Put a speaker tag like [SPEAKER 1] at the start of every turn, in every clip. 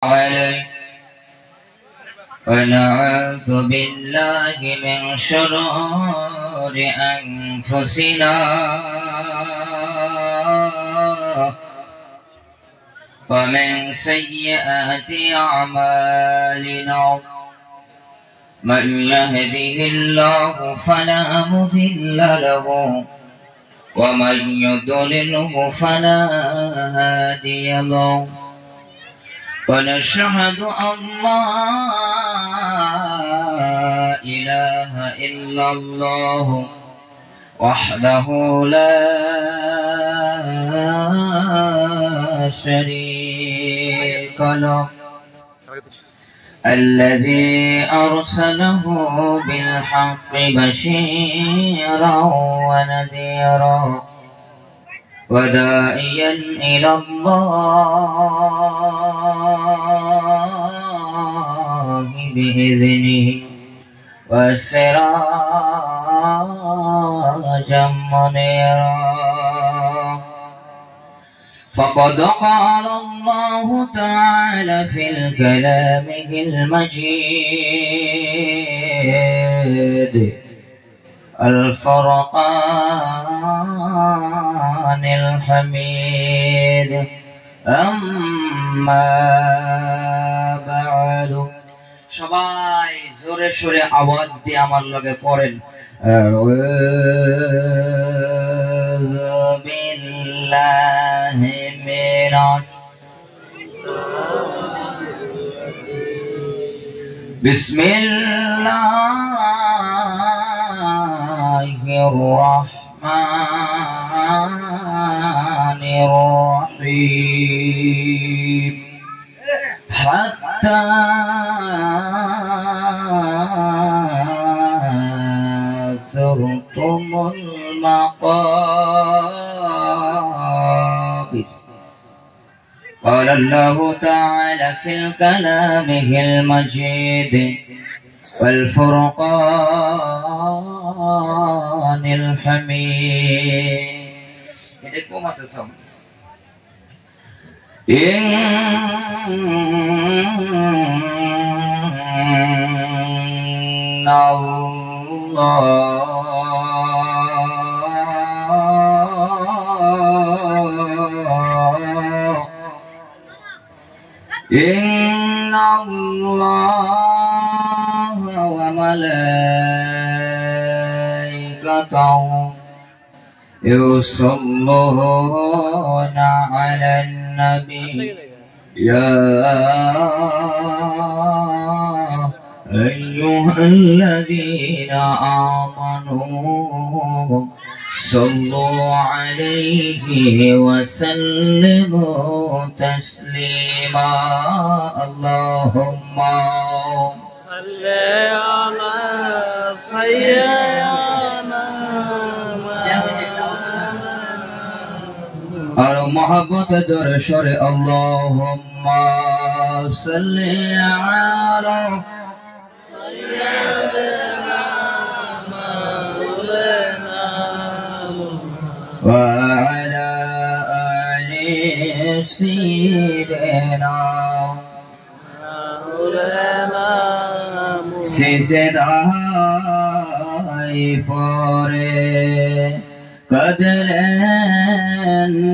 [SPEAKER 1] عليه ونعوذ بالله من شرور أنفسنا ومن سيئات أعمالنا من يهده الله فلا مضل له ومن يضلله فلا هادي له ونشهد أن لا إله إلا الله وحده لا شريك له الذي أرسله بالحق بشيرا ونذيرا وداعيا إلى الله بإذنه وسراجا منيرا فقد قال الله تعالى في كلامه المجيد الفرقان الحميد أما بعد সবাই জোরে সোরে আওয়াজ দিয়ে আমার লগে পড়েন আউযু বিল্লাহি মিনাশ বিসমিল্লাহির রহমানির রহিম হাত্তা زرتم المقابر قال الله تعالى في كلامه المجيد والفرقان الحميد إن الله وملائكته يصلون على النبي يا أيها الذين آمنوا صلوا عليه وسلموا تسليما اللهم صل على سيدنا और मोहब्बत जोर शोर अल्लाहुम्मा सल्ली अला सय्यिदिना मौलाना व अला आलि सय्यिदिना मौलाना सिजदाई परे कदरें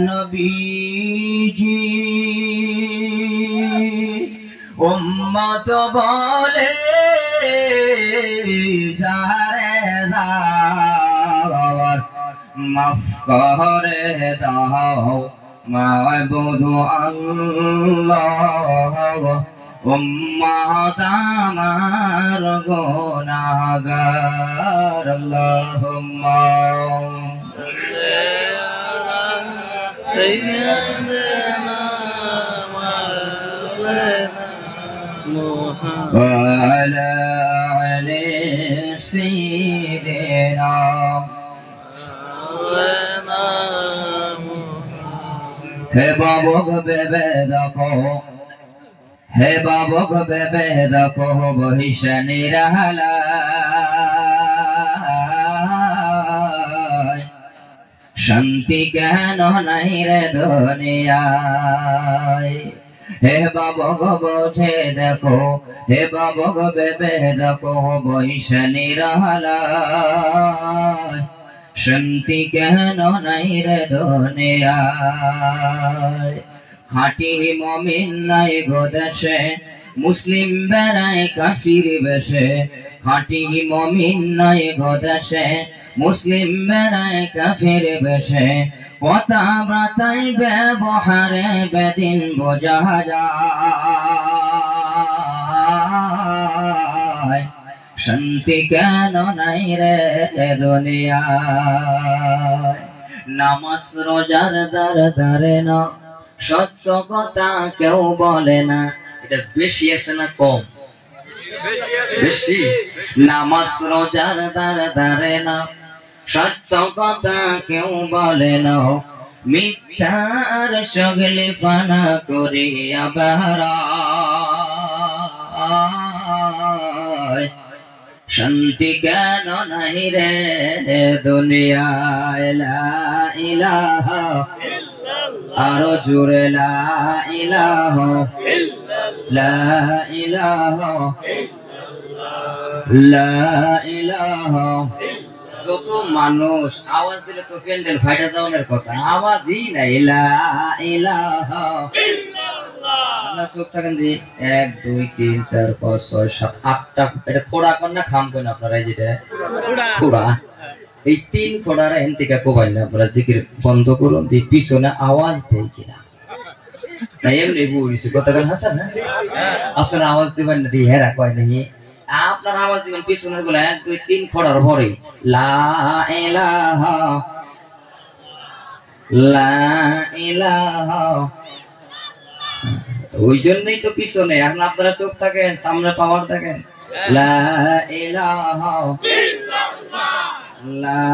[SPEAKER 1] नबीजी उम्मत बोले जारे जावर माफ करे दाओ माबूदु अल्लाह उम्मत अमर गुनाहगार अल्लाहुम्मा سيدنا محمد وعلى آل سيدنا हे बाबू बेबे देखो हे बाबू बेबे देखो वही शनि रहला শান্তি কেন নাই রে দুনিয়ায় হে বাবা গো বসে দেখো, হে বাবা গো ভেবে দেখো, বৈশা নিরালায় শান্তি কেন নাই রে দুনিয়ায়। খাঁটি মুমিন নাই গো দেশে, মুসলিম বেড়ায় কাফির বেশে। খাঁটি মুমিন নাই গো দেশে, মুসলিম বেড়ায় কাফির বেশে। কথা বার্তায় ব্যবহারে বেদিন বোঝা যায়, শান্তি কেন নাই রে দুনিয়ায়। নামাজ রোজার দ্বার ধারে না, সত্য কথা কেউ বলে না। এটা বেশি আছে না কম? বেশি। নামাজ রোজার দ্বার ধারে না, সত্য কথা কেউ বলে না। মিথ্যার সগলে ফানা করিয়া বেড়ায়, শান্তি কেন নাই রে দুনিয়ায়। লা ইলাহা আরো জোরে লা ইলাহা, লা ইলাহা, লা ইলাহা। যত মানুষ আওয়াজ দিলে তো প্যান্ডেল ফাইটা যাওয়ার কথা, আওয়াজই নাই। লা ইলাহা ইল্লাল্লাহ। চোখ থাকেন যে 1 2 3 4 5 6 7 8টা, এটা খোড়া কর না খাম করেন আপনারা? যেটা খোড়া, এই 3 খোড়ারা এখান থেকে কোবাই না আপনারা। জিকির বন্ধ করুন, দিয়ে পিছনে আওয়াজ দেয় কিনা। তাই এমনি বলছি কথা কেন হাসান না? আপনারা আওয়াজ দিবেন না, দিয়ে হেরা কয় নাকি আপনার আওয়াজ দিবেন পিছনের গুলা 1 2 3 খোড়ার পরে লা ইলাহা, লা ইলাহা। ওই জন্যই তো পিছনে। এখন আপনারা চোখ থাকেন, সামনে পাওয়ার থাকেন। লা ইলাহা ইল্লাল্লাহ, লা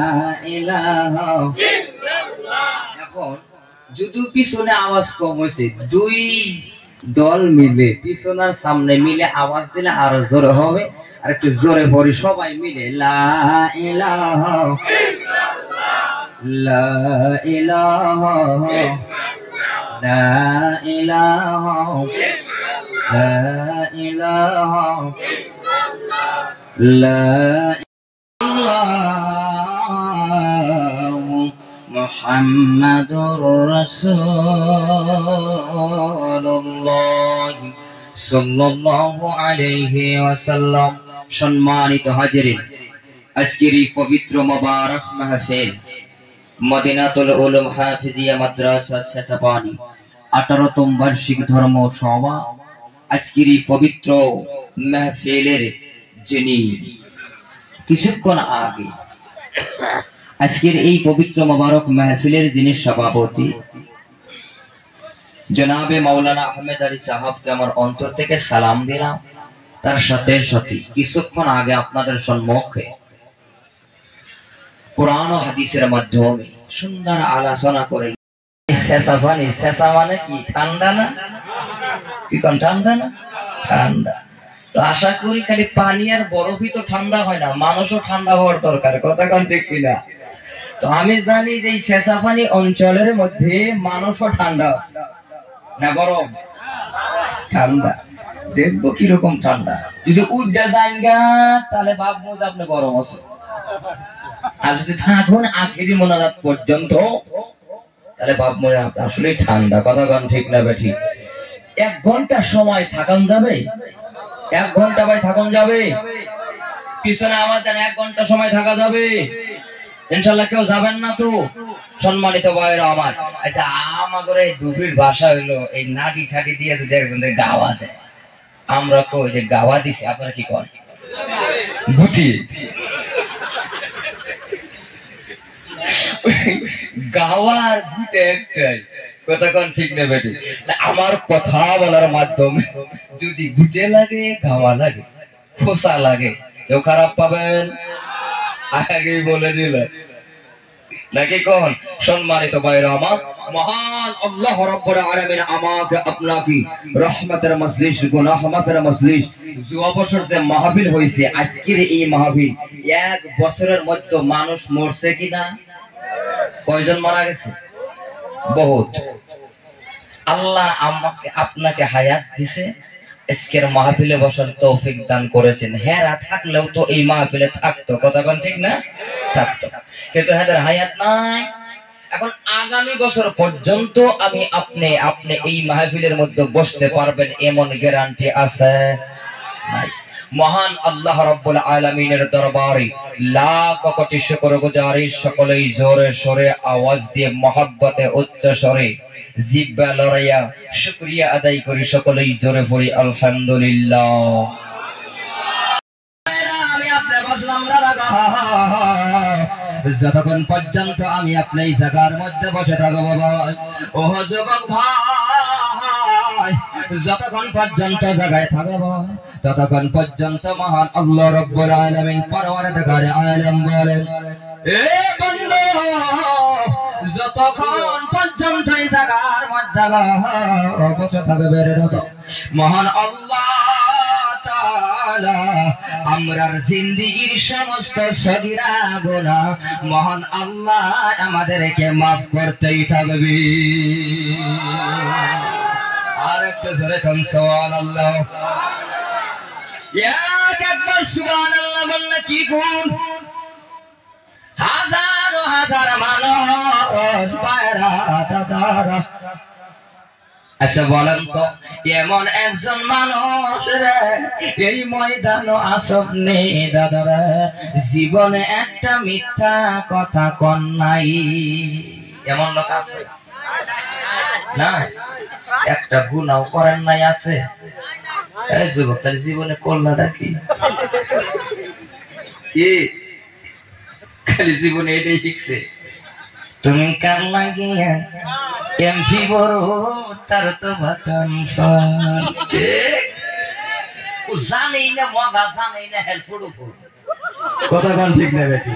[SPEAKER 1] ইলাহা ইল্লাল্লাহ। এখন যদি পিছনে আওয়াজ কম হয়েছে, 2 দল মিলে পিছনের সামনে মিলে আওয়াজ দিলে আরো জোরে হবে। আর একটু জোরে পড়ি সবাই মিলে লা ইলাহা ইল্লাল্লাহ, লা ইলাহা, লা ইলাহা, লা ইলাহা, লা ইলাহা মুহাম্মাদুর রাসূলুল্লাহ সাল্লাল্লাহু আলাইহি ওয়াসাল্লাম। সম্মানিত হাজিরিন, আজকের এই পবিত্র মোবারক মাহফিল মদিনাতুল উলুম হাফিজিয়া মাদ্রাসা শেষাপানি 18তম বার্ষিক ধর্ম সভা। আজকের এই পবিত্র মাহফিলের যিনি কিছুক্ষণ আগে আজকের এই পবিত্র মোবারক মাহফিলের যিনি সভাপতি জনাবে মাওলানা আহমেদ আলী সাহাবকে আমার অন্তর থেকে সালাম দিলাম। তার সাথে সাথে কিছুক্ষণ আগে আপনাদের সম্মুখে কোরআন ও হাদিসের মাধ্যমে সুন্দর আলোচনা করে। শেষা পানি, শেষা মানে কি? ঠান্ডা না? কি কোন ঠান্ডা না? ঠান্ডা। তো আশা করি খালি পানি আর বরফই তো ঠান্ডা হয় না, মানুষও ঠান্ডা হওয়ার দরকার। কথা কোন ঠিক কিনা? তো আমি জানি যে এই শেষা পানি অঞ্চলের মধ্যে মানুষও ঠান্ডা না গরম? ঠান্ডা। দেখবো কিরকম ঠান্ডা। যদি উঠে যান গা তাহলে ভাববো যে আপনি গরম আছে। আর যদি থাকুন আখেরি মোনাজাত পর্যন্ত তাহলে ভাববো আসলে ঠান্ডা। কথা কোন ঠিক না বেঠি? 1 ঘন্টা সময় থাকান যাবে? 1 ঘন্টা ভাই থাকুন যাবে? পিছনে আওয়াজ দেন, 1 ঘন্টা সময় থাকা যাবে? ইনশাআল্লাহ কেউ যাবেন না তো? সম্মানিত ভাইরা আমার, আচ্ছা আমাদের এই দুপুরের ভাষা হইলো এই নাটি ঠাটি দিয়ে যদি একজন গাওয়া দেয়, আমরা কই যে গাওয়া দিছি, আপনারা কি করেন? গুটি গাওয়ার গুটে একটাই। কথা কোন ঠিক না বেটি? আমার কথা বলার মাধ্যমে যদি গুটে লাগে, গাওয়া লাগে, খোসা লাগে, কেউ খারাপ পাবেন? আগেই বলে দিলেন নাকি কোন? সম্মানিত ভাইরা আমার, মহান আল্লাহ রাব্বুল আলামিন আমাকে আপনাকে রহমতের মজলিস, গুনাহমাতের মজলিস, যুব বছর যে মাহফিল হইছে, আজকের এই মাহফিল 1 বছরের মধ্যে মানুষ মরছে কিনা? কয়জন মারা গেছে? বহুত। আল্লাহ আমাকে আপনাকে হায়াত দিছে, আজকের মাহফিলে বসার তৌফিক দান করেছেন। হেরা থাকলেও তো এই মাহফিলে থাকতো, কথা বল ঠিক না? থাকতো, কিন্তু হেদের হায়াত নাই। এখন আগামী বছর পর্যন্ত আমি আপনি এই মাহফিলের মধ্যে বসতে পারবেন এমন গ্যারান্টি আছে নাই। মহান আল্লাহ রাব্বুল আলামিনের দরবারে লাখ কোটি শুকরগুজারি, সকলেই জোরে সোরে আওয়াজ দিয়ে মহব্বতে উচ্চ স্বরে জিহ্বা লড়াইয়া শুকরিয়া আদায় করি, সকলেই জোরে পড়ি আলহামদুলিল্লাহ। আমি আপনি বসলাম যতক্ষণ পর্যন্ত আমি আপনি এই জায়গার মধ্যে বসে থাকবো ও যুবক ভাই, যতক্ষণ পর্যন্ত জায়গায় থাকবো ততক্ষণ পর্যন্ত মহান আল্লাহ রাব্বুল আলামিন পরওয়ারদিগারে আলম বলেন, এ বন্ধু যতক্ষণ পর্যন্ত এই জায়গার মধ্যে বসে থাকবে রে মহান আল্লাহ তাআলা আমরার জিন্দেগীর সমস্ত সগীরা গুনাহ মহান আল্লাহ আমাদেরকে মাফ করতেই থাকবে। আর একটু জোরে কোন সুবহানাল্লাহ। একবার সুবহানাল্লাহ বললে কি গুণ, হাজার হাজার মানুষ পায়রা দাদারা। আচ্ছা বলেন তো, এমন একজন মানুষ রে এই ময়দান আসবনে দাদারা জীবনে একটা মিথ্যা কথা কন নাই, এমন লোক আছে না? একটা গুনাহ করেন নাই আছে? এই যুবক তার জীবনে করলাটা কি? খালি জীবনে এটাই শিখছে, তুমি কার লাগিয়া এমপি বড় তার তো বাটন জানেই না, মগা জানেই না, হের ছোট কথা গান ঠিক না বেটি।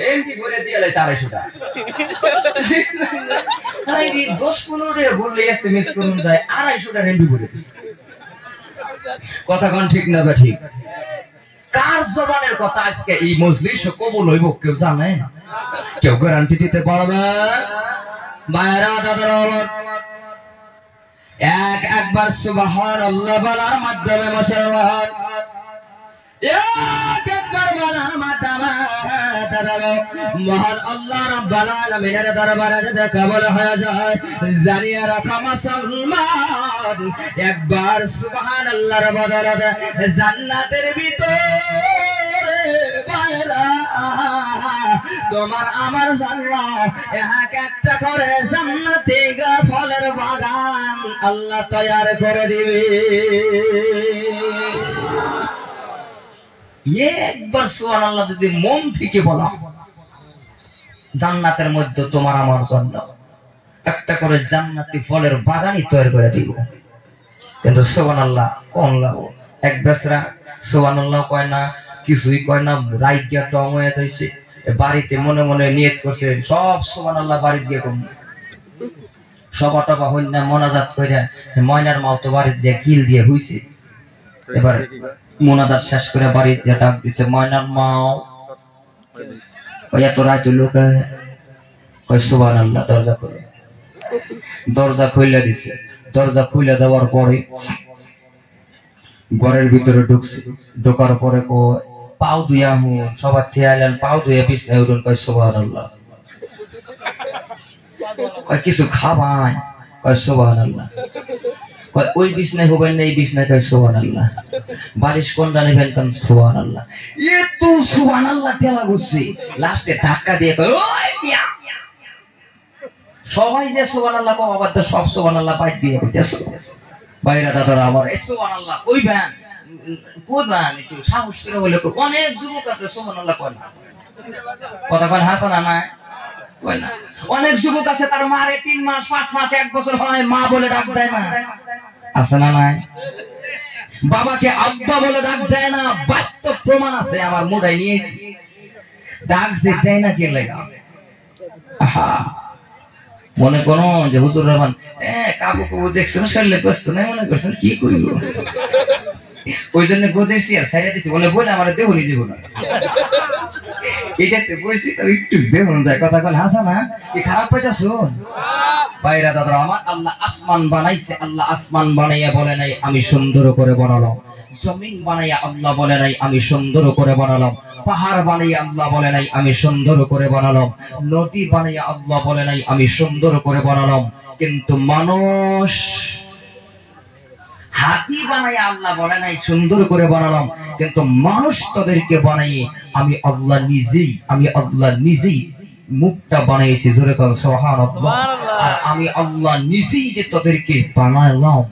[SPEAKER 1] এমপি করে দিয়ে 400 টাকা 10-15 বললে এসএমএস করুন যায় 250 টাকা এমপি করে। কথা গান ঠিক না বেটি? কার জবানের কথা আজকে এই মজলিসে কবুল হইব কেউ জানে না, কেউ গ্যারান্টি দিতে পারবে? মায়েরা দাদারা একবার সুবহানাল্লাহ বলার মাধ্যমে মুসলমান, একবার বলার মাধ্যমে মহান আল্লাহ রাব্বুল আলামিনের দরবারে যদি কবুল হয়ে যায়, জানিয়ে রাখা মুসলমান একবার সুবহানাল্লাহর বদলে জান্নাতের ভিতরে তোমার আমার জান্নাত এক একটা করে জান্নাতি ফলের বাগান আল্লাহ তৈরি করে দিবে। একবার সুবহানাল্লাহ যদি মন থেকে বলা, জান্নাতের মধ্যে তোমার আমার জন্য একটা করে জান্নাতি ফলের বাগানই তৈরি করে দিব। কিন্তু সুবহানাল্লাহ কোন লাভ? এক বেসরা সুবহানাল্লাহ কয় না, কিছুই কয় না, রাইট গিয়া টং হয়ে যাইছে, বাড়িতে মনে মনে নিয়ত করছে সব সুবহানাল্লাহ বাড়ি দিয়ে কম সবা টবা হইল না, মোনাজাত কইরা ময়নার মাও তো বাড়ি দিয়ে কিল দিয়ে হইছে। এবার মোনাজাত শেষ করে বাড়ি দিয়ে ডাক দিছে, ময়নার মাও এত রাত লোক কয় সুবহানাল্লাহ, দরজা খুলে। দরজা খুলে দিছে। দরজা খুলে দেওয়ার পরে ঘরের ভিতরে ঢুকছে, ঢোকার পরে কয় পাও ধুইয়া হুন, সবার খেয়ালেন পাও ধুইয়া বিছনায় উঠুন, কয় সুবহানাল্লাহ। কয় কিছু খাবাই, কয় সুবহানাল্লাহ। কয় ওই বিছনায় হবেন না, এই বিছনায়, কয় সুবহানাল্লাহ। বালিশ কোনটা নেবেন, কয় সুবহানাল্লাহ। এত সুবহানাল্লাহ ঠেলা করছে, লাস্টে ধাক্কা দিয়ে কয় ওই মিয়া, সবাই যে সুবহানাল্লাহ কও, আবার তো সব সুবহানাল্লাহ বাইর দিয়ে কইতেছে। বাইরা দাদারা আমার এই সুবহানাল্লাহ কইবেন কোদান একটু সাহস করে বলে, অনেক যুবক আছে সুবহানাল্লাহ কয় না, কথা কয় হাসা না না কয় না। অনেক যুবক আছে তার মারে 3 মাস 5 মাস 1 বছর হয় মা বলে ডাক দেয় না, আছে না নাই? বাবাকে আব্বা বলে ডাক দেয় না, বাস্তব প্রমাণ আছে, আমার মোড়াই নিয়েছি। ডাক যে দেয় না কে লাগা? আহা, মনে করো যে হুজুর রহমান কাবু কাবু দেখছো না, শরীরে কষ্ট নাই, মনে করছেন কি করিব, ওই জন্য গোদেছি আর সাইডে দিছি, বলে বলে আমার দেহনি দিব না, এটাতে বলছি তো একটু দেহন যায়। কথা কল হাসা না, কি খারাপ পয়সা শোন বাইরা দাদা আমার, আল্লাহ আসমান বানাইছে, আল্লাহ আসমান বানাইয়া বলে নাই আমি সুন্দর করে বানালাম। জমিন বানাইয়া আল্লাহ বলে নাই আমি সুন্দর করে বানালাম। পাহাড় বানাইয়া আল্লাহ বলে নাই আমি সুন্দর করে বানালাম। নদী বানাইয়া আল্লাহ বলে নাই আমি সুন্দর করে বানালাম। কিন্তু মানুষ, হাতি বানাইয়া আল্লাহ বলে নাই সুন্দর করে বানালাম। কিন্তু মানুষ তাদেরকে বানাইয়ে আমি আল্লাহ নিজেই মুখটা বানাইছি, জোরে বল সুবহানাল্লাহ। আর আমি আল্লাহ নিজেই যে তাদেরকে বানালাম,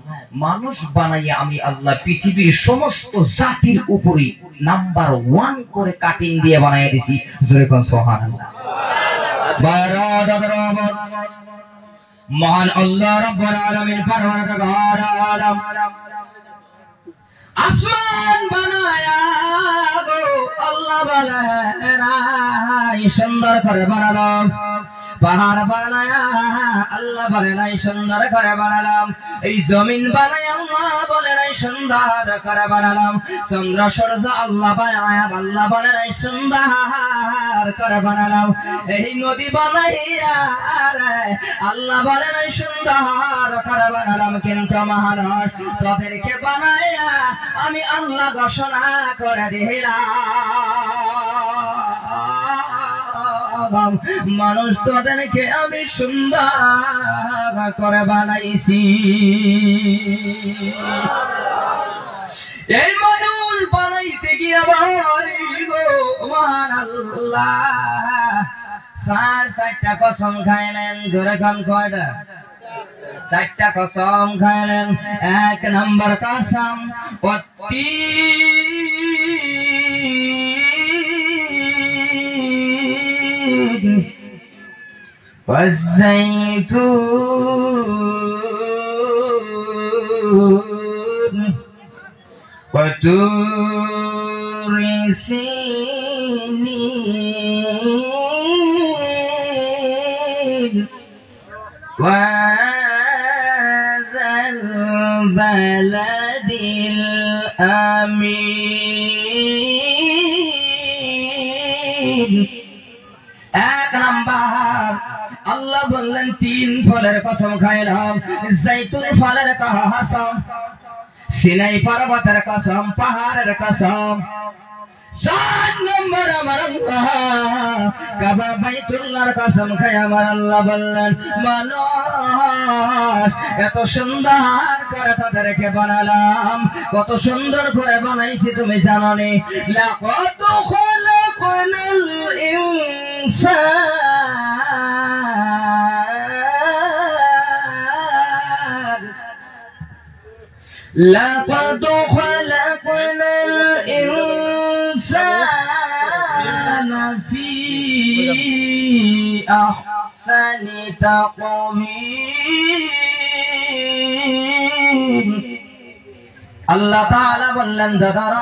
[SPEAKER 1] মানুষ বানাইয়া আমি আল্লাহ পৃথিবীর সমস্ত জাতির উপরে নাম্বার 1 করে কাটিং দিয়ে বানাইয়া দিছি, জোরে বল সুবহানাল্লাহ। মহান আল্লাহ রাব্বুল আলামিন পরওয়ারদিগার আলম আসমান বানায়া গো আল্লাহ বানায় সুন্দর করে বানালাম। পাহাড় বানায়া আল্লাহ বলে নাই সুন্দর করে বানালাম। এই জমিন বানায় আল্লাহ বলে নাই সুন্দর করে বানালাম। চন্দ্র সূর্য আল্লাহ বানায়া আল্লাহ বলে নাই সুন্দর করে বানালাম। এই নদী বানাইয়া আল্লাহ বলে নাই সুন্দর করে বানালাম। কিন্তু মানুষ তাদেরকে বানাইয়া আমি আল্লাহ ঘোষণা করে দিলাম, মানুষ তাদেরকে আমি সুন্দর করে বানাইছি। এই মানুষ বানাইতে গিয়ে মহান আল্লাহ 4টা কসম খাইলেন। ধরে খান কয়টা? 4টা কসম খাইলেন। 1 নম্বর কসম والزيتون وطور سينين وهذا البلد الأمين। 1 নম্বর আল্লাহ বললেন 3 ফলের কসম খাইলাম। জৈতুন ফলের কসম, সিনাই পর্বতের কসম, পাহাড়ের কসম। 4 নম্বর আমার আল্লাহ কাবা বাইতুল্লাহর কসম খাই আমার আল্লাহ বললেন মানুষ এত সুন্দর করে তাদেরকে বানালাম। কত সুন্দর করে বানাইছি তুমি জানো নি? লাকাদ খালাকনাল ইনসান লাকাদ খালাকনাল ইনসানা ফি আহসানি তাকওয়িম। আল্লাহ তাআলা বললেন দাদারা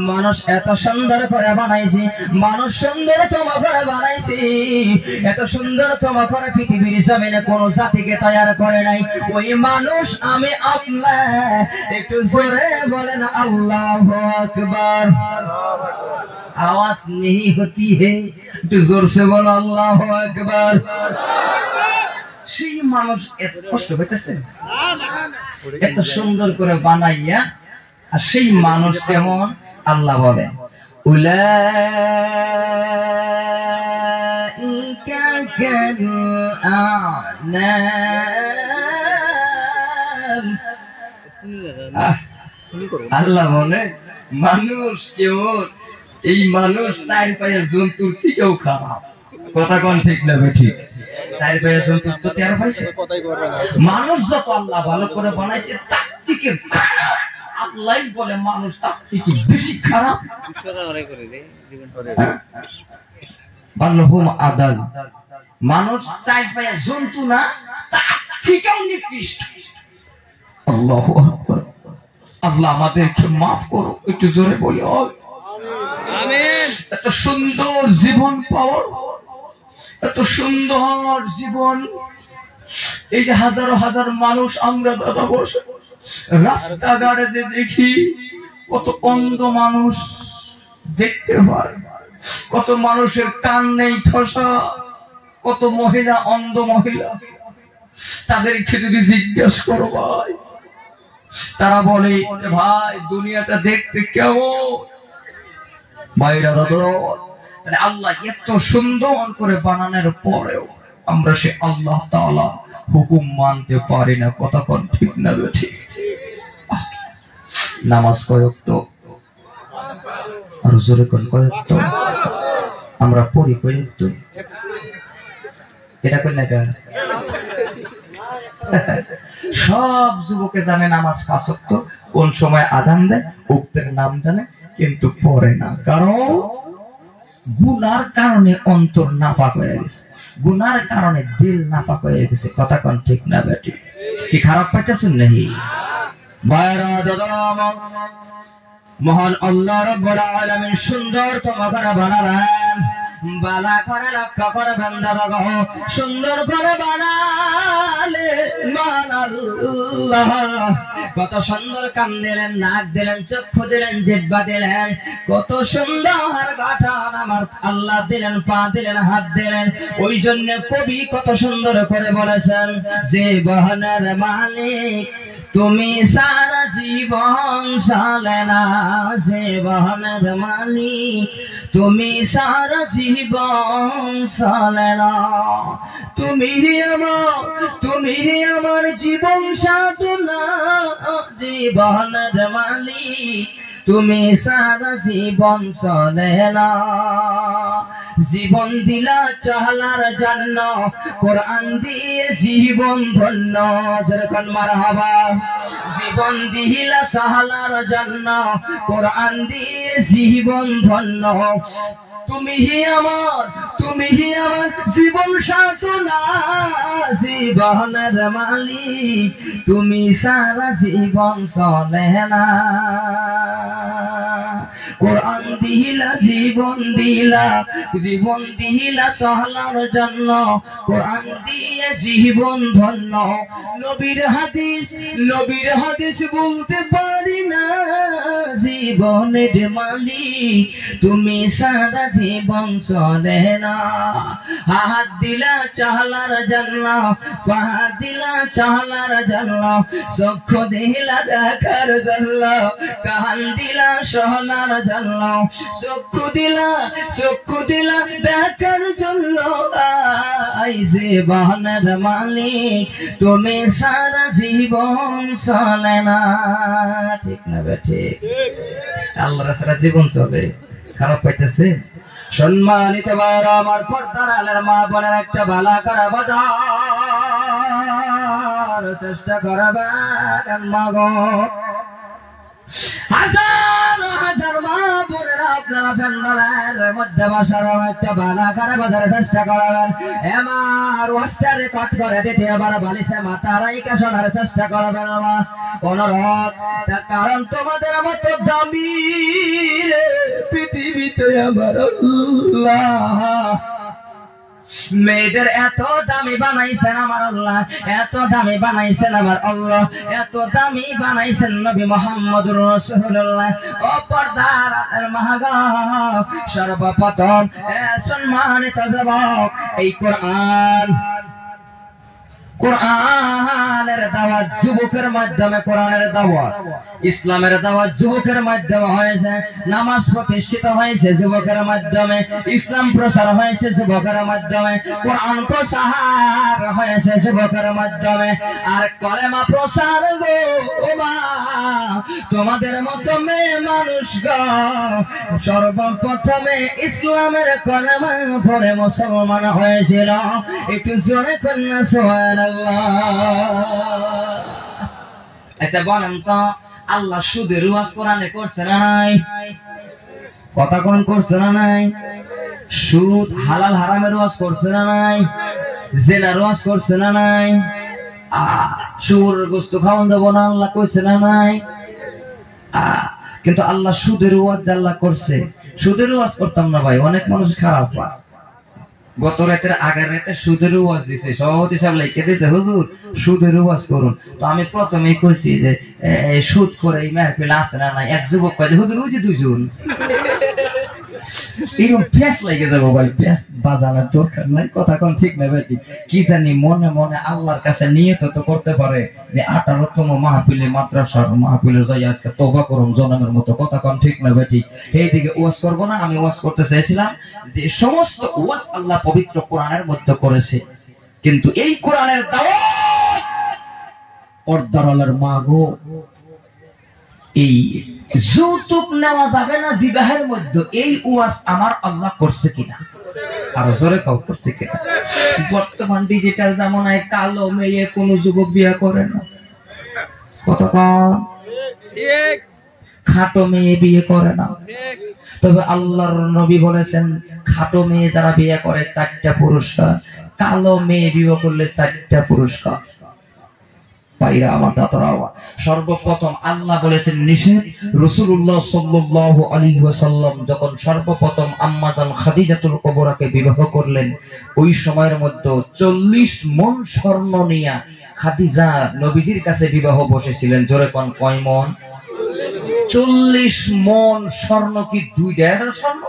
[SPEAKER 1] মানুষ এত সুন্দর করে বানাইছি, মানুষ সুন্দরতম করে বানাইছি। এত সুন্দরতম করে পৃথিবীর জমিনে কোন জাতিকে তৈরি করে নাই। ওই মানুষ আমি আল্লাহ। একটু জোরে বলেন আল্লাহু আকবার। आवाज नहीं होती है तो जोर से बोलो अल्लाहु আকবার। সেই মানুষ এত কষ্ট হইতেছে এত সুন্দর করে বানাইয়া, আর সেই মানুষ কেমন আল্লাহ বলে উলাইকা কাল আ'নাম। আল্লাহ বলে মানুষ কেমন, এই মানুষ 4 পায়ের জন্তুর থেকেও খারাপ। কথা কোন ঠিক না ঠিক? 4 পায়ের জন্তুর তো 13 পাইছে। মানুষ যত আল্লাহ ভালো করে বানাইছে তার থেকে খারাপ। আল্লাহ বলে মানুষ তার থেকে বেশি খারাপ। বাল্লহুম আদাল। মানুষ 4 পায়ের জন্তু না, তার থেকেও নিকৃষ্ট। আল্লাহু আকবার। আল্লাহ আমাদেরকে মাফ করো। একটু জোরে বলি আমিন। এত সুন্দর জীবন পাওয়ার, এত সুন্দর জীবন। এই যে হাজারো হাজার মানুষ আমরা দাদা বসে রাস্তাঘাটে যে দেখি, কত অন্ধ মানুষ দেখতে পায়, কত মানুষের কান নেই ঠসা, কত মহিলা, অন্ধ মহিলা, তাদেরকে যদি জিজ্ঞেস করো ভাই, তারা বলে ভাই দুনিয়াটা দেখতে কেমন। ভাইরা দাদরা, আল্লাহ এত সুন্দর করে বানানোর পরেও আমরা সে আল্লাহ তাআলা হুকুম মানতে পারি না। কতক্ষণ ঠিক না ঠিক? নামাজ কয়েক তো আর জোরে কয়েক তো আমরা পড়ি কয়েক তো, এটা কই না কেন? সব যুবকে জানে নামাজ ৫ ওয়াক্ত, কোন সময় আযান দেয় উক্তের নাম জানে, কিন্তু পড়ে না। কারণ গুনার কারণে অন্তর নাপাক হয়ে গেছে, গুনার কারণে দিল নাপাক হয়ে গেছে। কথা কোন ঠিক না বেটি? কি খারাপ পাইতেছেন নাকি? বাইরা দাদা, মহান আল্লাহ রাব্বুল আলামিন সুন্দর তোমাকে বানালেন, বালা করে লক্ষ্য করে বান্দা গো, সুন্দর করে বানালে মহান আল্লাহ। কত সুন্দর কান দিলেন, নাক দিলেন, চক্ষু দিলেন, জিহ্বা দিলেন, কত সুন্দর গঠন আমার আল্লাহ দিলেন, পা দিলেন, হাত দিলেন। ওই জন্য কবি কত সুন্দর করে বলেছেন, যে বহনের মালিক তুমি সারা জীবন চলে না, যে বহনের মালিক তুমি সারা জীবন চলে না। তুমি আমার জীবন সাধনা, জীবনের মালিক তুমি সারা জীবন চলে না। জীবন দিলা চলার জন্য, কোরআন দিয়ে জীবন ধন্য, যেরকম মারহাবা। জীবন দিলা চলার জন্য, কোরআন দিয়ে জীবন ধন্য। তুমি আমার জীবন সাধনা, জীবনের মালিক তুমি সারা জীবন চলে না। কোরআন দিলা জীবন দিলা, জীবন দিলা চলার জন্য, কোরআন দিয়ে জীবন ধন্য। নবীর হাদিস বলতে পারি না, জীবনের মালিক তুমি সারা জীবন চলে না। হাত দিলা চলার জন্য, পা দিলা চলার জন্য, চক্ষু দিলা দেখার জন্য, কান দিলা শোনার জন্য, চক্ষু দিলা দেখার জন্য। আইসে বহনের মালিক তুমি সারা জীবন চলে না। ঠিক না বেঠে? আল্লাহর সারা জীবন চলে, খারাপ পাইতেছে? সম্মানিত ভাইরা আমার, পর্দার আলের মা বোনের একটা ভালো করে বোঝার চেষ্টা করবেন মাগো। হাজার হাজার মা বোনেরা আপনারা প্যান্ডেলের মধ্যে বসার একটা ভালো করে বোঝার চেষ্টা করবেন। আমার ওয়াজটা রেকর্ড করে দিতে আবার বালিশে মাথা রাইখা শোনার চেষ্টা করবেন আমার অনুরোধ। তার কারণ তোমাদের মতো দামি পৃথিবীতে আমার আল্লাহ মেয়েদের এত দামি বানাইছেন আমার আল্লাহ, এত দামি বানাইছেন আমার আল্লাহ, এত দামি বানাইছেন নবী মুহাম্মদুর রাসূলুল্লাহ। ও পর্দার মাহাগা, সর্বপ্রথম সম্মানিত যুবক, এই কোরআনের দাওয়াত যুবকের মাধ্যমে, কোরআনের দাওয়াত ইসলামের দাওয়াত যুবকের মাধ্যমে হয়েছে। নামাজ প্রতিষ্ঠিত হয়েছে যুবকের মাধ্যমে, ইসলাম প্রচার হয়েছে যুবকের মাধ্যমে, কোরআন প্রচার হয়েছে যুবকের মাধ্যমে। আর কলেমা প্রচার গো তোমাদের মতো মেয়ে মানুষ গো, সর্বপ্রথমে ইসলামের কলেমা পড়ে মুসলমান হয়েছিল। একটু জোরে কন্যা সুবহানাল্লাহ। আচ্ছা বলেন তো, আল্লাহ সুদের ওয়াজ কোরআনে করছে না নাই? কথা কোন করছে না নাই? সুদ হালাল হারামের ওয়াজ করছে না নাই? জেনার ওয়াজ করছে না নাই? সুরের গোশত খাওয়ান দেব না আল্লাহ কইছে না নাই? কিন্তু আল্লাহ সুদের ওয়াজ আল্লাহ করছে। সুদের ওয়াজ করতাম না ভাই, অনেক মানুষ খারাপ পায়। গত রাতের আগের রাতে সুদের ওয়াজ দিছে, সভাপতি সাহেব লিখে দিয়েছে হুজুর সুদের ওয়াজ করুন। তো আমি প্রথমেই কইছি যে সুদ করে এই মাহফিল আছে না নাই, এক যুবক কয় হুজুর ওই যে দুইজন। এরকম প্যাস লেগে যাবো ভাই, প্যাস বাজানোর দরকার নাই, কথা কোন ঠিক না ভাই। কি জানি মনে মনে আল্লাহর কাছে নিয়ত তো করতে পারে যে 18তম মাহফিলে মাদ্রাসার মাহফিলের যাই আজকে তওবা করুন জনমের মতো, কথা কোন ঠিক না ভাই। এইদিকে ওয়াজ করবো না, আমি ওয়াজ করতে চাইছিলাম যে সমস্ত ওয়াজ আল্লাহ পবিত্র কোরআনের মধ্যে করেছে, কিন্তু এই কোরআনের দাওয়াত পর্দার আলের মা গো, এই যৌতুক নেওয়া যাবে না বিবাহের মধ্যে, এই ওয়াজ আমার আল্লাহ করছে কিনা, আরো জোরে কাউ করছে কিনা? বর্তমান ডিজিটাল জামানায় কালো মেয়ে কোন যুবক বিয়ে করে না, কতক্ষণ খাটো মেয়ে বিয়ে করে না। তবে আল্লাহর নবী বলেছেন খাটো মেয়ে যারা বিয়ে করে 4টা পুরস্কার, কালো মেয়ে বিয়ে করলে 4টা পুরস্কার। সর্বপ্রথম আল্লাহ বলেছেন নিষেধ। রাসূলুল্লাহ সাল্লাল্লাহু আলাইহি ওয়াসাল্লাম যখন সর্বপ্রথম আম্মাজান খাদিজাতুল কুবরাকে বিবাহ করলেন, ওই সময়ের মধ্যে 40 মণ স্বর্ণ নিয়ে খাদিজা নবীজির কাছে বিবাহ বসেছিলেন। জোরে কোন কয় মণ? 40 মণ স্বর্ণ। কি 2 স্বর্ণ?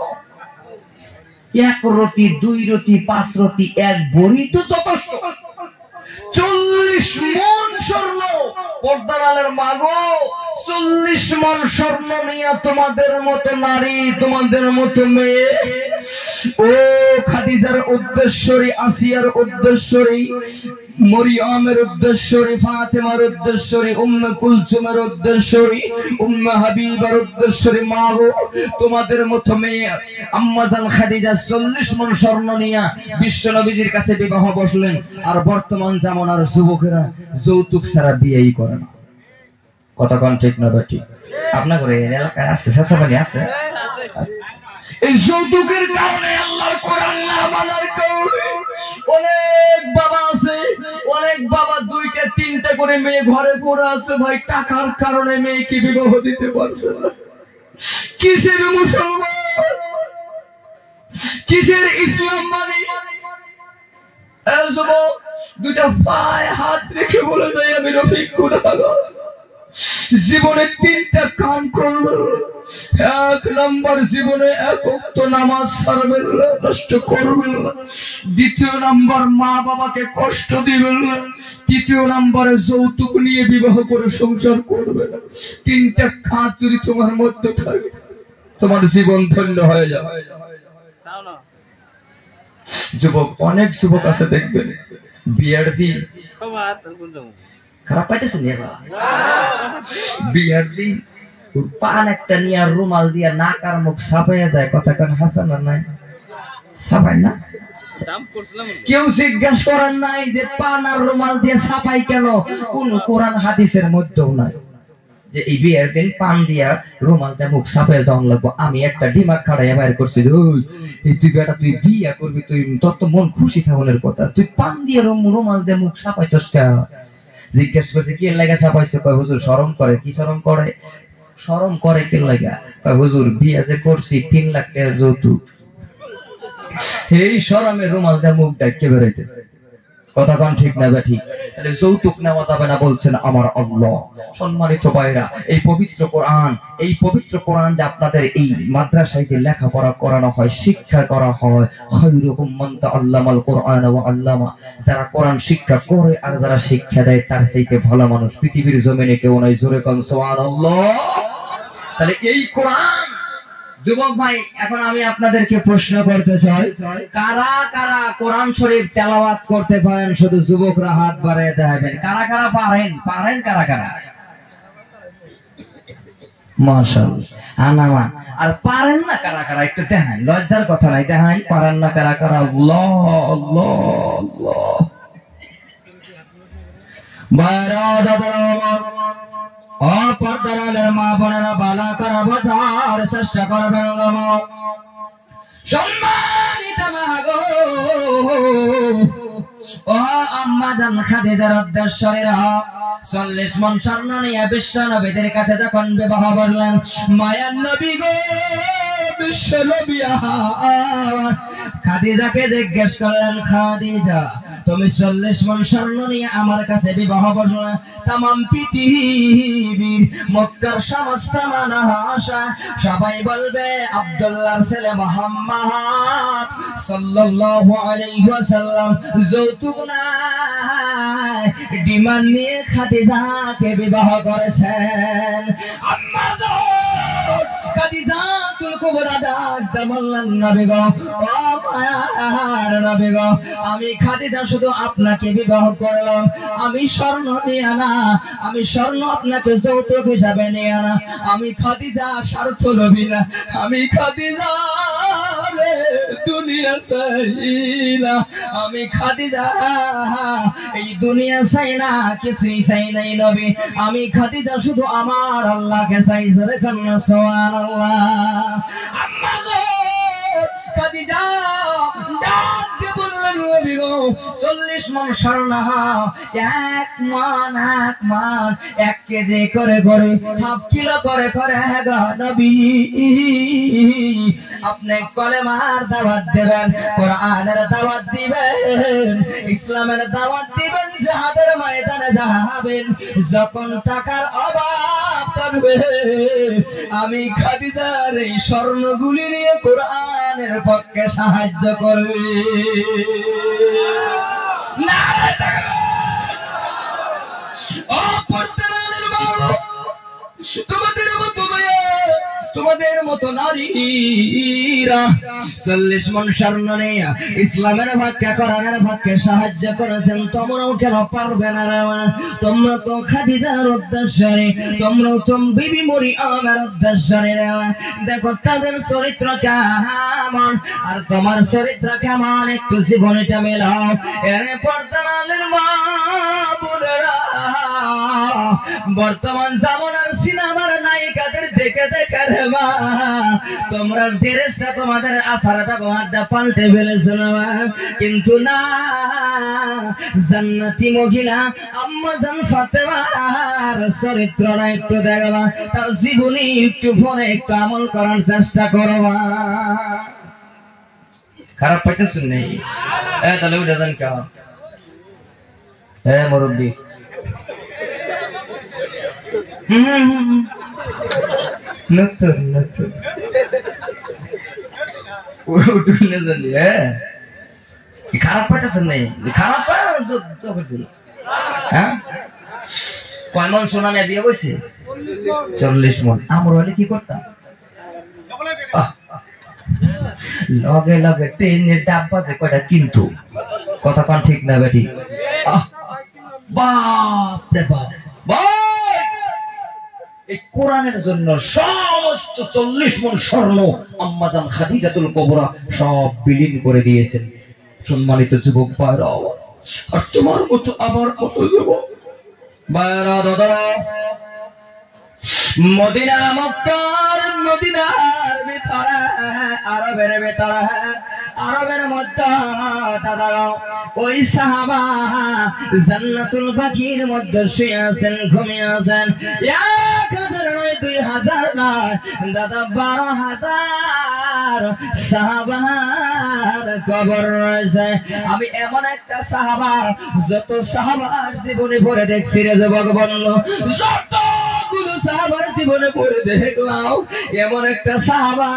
[SPEAKER 1] 1 রতি 2 রতি 5 রতি 1 ভরি তো যথেষ্ট। 40 মণ স্বর্ণ। পর্দার আলের মাগো, 40 মণ স্বর্ণ নিয়ে তোমাদের মতো নারী, তোমাদের মতো মেয়ে, ও খাদিজার উদ্দেশ্যরী, আসিয়ার উদ্দেশ্যরী, মরিয়মের উদ্দেশ্যরী, ফাতেমার উদ্দেশ্যরী, উম্মে কুলসুমের উদ্দেশ্যরী, উম্মে হাবিবার উদ্দেশ্যরী মা গো, তোমাদের মতো মেয়ে আম্মাজান খাদিজা 40 মণ স্বর্ণ নিয়ে বিশ্ব নবীজির কাছে বিবাহ বসলেন। আর বর্তমান জামানার যুবকেরা যৌতুক ছাড়া বিয়েই করে না, কথা কোন ঠিক না বেটি? আপনার ঘরে এলাকায় আছে, শাসবানি আছে? এই যৌতুকের কারণে, আল্লাহর কোরআন না মানার কারণে অনেক বাবা আছে, অনেক বাবা 2টা 3টা করে মেয়ে ঘরে পড়ে আছে ভাই, টাকার কারণে মেয়েকে বিবাহ দিতে পারছে না। কিসের মুসলমান, কিসের ইসলাম মানে? যুবক 2টা পায়ে হাত রেখে বলে যায় আমি রফিক গুনাহগার। জীবনে 3টা কাম করবে। 1 নাম্বার, জীবনে 1 ওয়াক্ত নামাজ ছাড়বেন না, নষ্ট করবেন না। 2য় নাম্বার, মা বাবাকে কষ্ট দিবেন না। 3য় নাম্বারে, যৌতুক নিয়ে বিবাহ করে সংসার করবে না। 3টা কাজ যদি তোমার মধ্যে থাকে, তোমার জীবন ধন্য হয়ে যাবে। যুবক, অনেক যুবক আছে দেখবেন বিয়ের দিন খারাপ পাইতেছেন, বিয়ের দিন পান একটা নিয়ে রুমাল দিয়ে নাক আর মুখ ছাপাইয়া যায়, কথা কেন হাসান নাই? ছাপাই না? কেউ জিজ্ঞাসা করেন নাই যে পান আর রুমাল দিয়ে ছাপাই কেন? কোন কোরআন হাদিসের মধ্যেও নাই যে এই বিয়ের দিন পান দিয়া রুমাল দিয়ে মুখ ছাপাইয়া যাওয়ান লাগবো। আমি একটা ডিমাগ খাড়াইয়া বাইর করছি, তুই বেটা তুই বিয়া করবি, তুই তোর তো মন খুশি থাকুনের কথা, তুই পান দিয়ে রুমাল দিয়ে মুখ ছাপাইছস কেন? জিজ্ঞেস করছে কি লাগা ছাপাইছে? কয় হুজুর শরম করে। কি শরম করে? শরম করে কি লাগা? কয় হুজুর বিয়া যে করছি 3 লাখ টাকার যৌতুক। এই শরমে রুমাল দিয়ে মুখ ঢাকে বেরোইতেছে, কথা কোন ঠিক না বেঠি? তাহলে যৌতুক নেওয়া যাবে না বলছেন আমার আল্লাহ। সম্মানিত ভাইরা, এই পবিত্র কোরআন যে আপনাদের এই মাদ্রাসায় যে লেখাপড়া করানো হয়, শিক্ষা করা হয়, খায়রুকুম মান তাআল্লামাল কোরআন ওয়া আল্লামা, যারা কোরআন শিক্ষা করে আর যারা শিক্ষা দেয়, তার চাইতে ভালো মানুষ পৃথিবীর জমিনে কেউ নাই। জোরে কোন সুবহানাল্লাহ। তাহলে এই কোরআন, যুবক ভাই, এখন আমি আপনাদেরকে প্রশ্ন করতে চাই, কারা কারা কোরআন শরীফ তেলাওয়াত করতে পারেন? শুধু যুবকরা হাত বাড়িয়ে দেখাবেন। কারা কারা পারেন? কারা কারা? মাশাআল্লাহ, আনামা। আর পারেন না কারা কারা? একটু দেখান, লজ্জার কথা নাই, দেখান পারেন না কারা কারা। আল্লাহ আল্লাহ আল্লাহ। পর্দার মা বোনেরা বালা করা বোঝার চেষ্টা করবেন। সম্মানিত মা গো, ও আম্মাজান খাদিজার উদ্দেশ্যেরা 40 মণ স্বর্ণ নিয়ে বিশ্ব নবীদের কাছে যখন বিবাহ করলেন, মায়ার নবী গো, বিশ্ব নবী খাদিজাকে জিজ্ঞেস করলেন, খাদিজা তুমি 40 মণ স্বর্ণ নিয়ে আমার কাছে বিবাহ বসলে, তামাম পৃথিবীর মক্কার সমস্ত মানুষ সবাই বলবে আব্দুল্লাহর ছেলে মুহাম্মদ সাল্লাল্লাহু আলাইহি ওয়াসাল্লাম যৌতুক নাই ডিমান্ড নিয়ে খাদিজাকে বিবাহ করেছেন। আম্মা খাদিজাতুল কুবরা ডাক বললেন, নবী গো, ও মায়ার নবী গো, আমি খাদিজা শুধু আপনাকে বিবাহ করলাম, আমি স্বর্ণ নিয়ে না, আমি স্বর্ণ আপনাকে যৌতুক হিসাবে নিয়ে না, আমি খাদিজা স্বার্থ লোভী না, আমি খাদিজা দুনিয়া চাই না, আমি খাদিজা এই দুনিয়া চাই না, কিছুই চাই নাই নবী, আমি খাদিজা শুধু আমার আল্লাহকে চাই। সুবহানাল্লাহ। আম্মা গো খাদিজা ডাক দিয়ে বললেন, নবী গো 40 মণ স্বর্ণ, 1 মণ 1 কেজি করে করে, হাফ কিলো করে করে গো নবী, আপনি কলেমার দাওয়াত দেবেন, কোরআনের দাওয়াত দিবেন, ইসলামের দাওয়াত দিবেন, জিহাদের ময়দানে যাবেন, যখন টাকার অভাব থাকবে আমি খাদিজার এই স্বর্ণগুলি নিয়ে কোরআনের পক্ষে সাহায্য করবে। তোমাদের মতো নারীরা 40 মণ স্বর্ণ নিয়ে ইসলামের পক্ষে কোরআনের পক্ষে সাহায্য করেছেন, তোমরাও কেন পারবে না? তোমরা তো খাদিজার উদ্দেশ্যে, তোমরাও তো বিবি মরিয়মের উদ্দেশ্যে। দেখো তাদের চরিত্র কেমন আর তোমার চরিত্র কেমন, একটু জীবনীটা মেলাও। এর পর্দার মা বোনেরা, বর্তমান জামানার সিনেমার নায়িকাদের দেখে দেখে রে মা, তোমরা ড্রেসটা তোমাদের আচার ব্যবহারটা পাল্টে ফেলেছো না, কিন্তু না, জান্নাতি মহিলা আম্মা জান ফাতেমার চরিত্রটা একটু দেখবা, তার জীবনী একটু ফোনে একটু আমল করার চেষ্টা করবা। খারাপ পাইতেছ নেই? তাহলে উঠে যান কেমন? মুরব্বী নতুন নতুন খারাপ পাইতেছেন নেই? খারাপ হ্যাঁ, কয় মণ সোনা নিয়ে বিয়ে করছে? 40 মণ। আমরা হলে কি করতাম? লগে লগে ট্রেনের ডাব্বা যে কয়টা কিন্তু, কথা কন ঠিক না বেটি? বাপ রে বাপ, এই কোরআনের জন্য সমস্ত 40 মণ স্বর্ণ আম্মা জান খাদিজাতুল কুবরা সব বিলীন করে দিয়েছেন। সম্মানিত যুবক ভাইরা, আর তোমার মতো আমার মতো যুবক ভাইরা, দাদারা, মদিনা মক্কার মদিনার ভিতরে, আরবের ভিতরে, আরবের মধ্যে দাদা ওই সাহাবা জান্নাতুল বাকির মধ্যে শুয়ে আছেন, ঘুমিয়ে আছেন। 1000 নয়, 2000 নয় দাদা, 12,000 সাহাবার কবর রয়েছে। আমি এমন একটা সাহাবা, যত সাহাবার জীবনে পড়ে দেখছি রে যুবক বন্ধু, যতগুলো সাহাবার জীবনে পড়ে দেখলাম, এমন একটা সাহাবা